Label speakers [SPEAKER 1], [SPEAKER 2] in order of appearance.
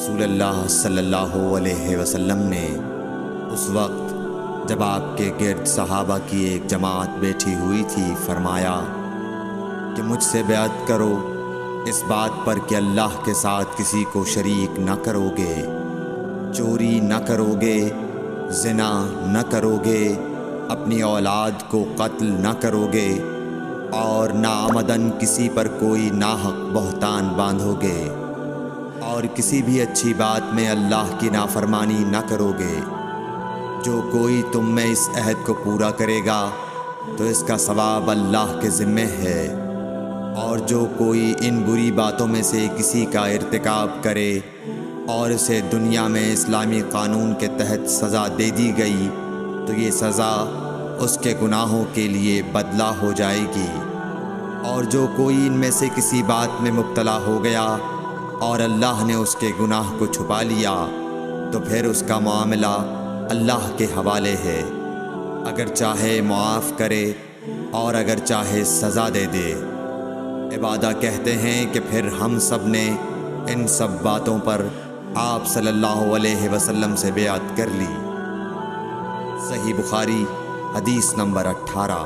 [SPEAKER 1] رسول اللہ صلی اللہ علیہ وسلم نے اس وقت جب آپ کے گرد صحابہ کی ایک جماعت بیٹھی ہوئی تھی فرمایا کہ مجھ سے بیعت کرو اس بات پر کہ اللہ کے ساتھ کسی کو شریک نہ کرو گے، چوری نہ کرو گے، زنا نہ کرو گے، اپنی اولاد کو قتل نہ کرو گے اور ناعمدن کسی پر کوئی ناحق بہتان باندھو گے، اور کسی بھی اچھی بات میں اللہ کی نافرمانی نہ کرو گے۔ جو کوئی تم میں اس عہد کو پورا کرے گا تو اس کا ثواب اللہ کے ذمے ہے، اور جو کوئی ان بری باتوں میں سے کسی کا ارتکاب کرے اور اسے دنیا میں اسلامی قانون کے تحت سزا دے دی گئی تو یہ سزا اس کے گناہوں کے لیے بدلہ ہو جائے گی، اور جو کوئی ان میں سے کسی بات میں مبتلا ہو گیا اور اللہ نے اس کے گناہ کو چھپا لیا تو پھر اس کا معاملہ اللہ کے حوالے ہے، اگر چاہے معاف کرے اور اگر چاہے سزا دے دے۔ عبادہ کہتے ہیں کہ پھر ہم سب نے ان سب باتوں پر آپ صلی اللہ علیہ وسلم سے بیعت کر لی۔ صحیح بخاری حدیث نمبر 18۔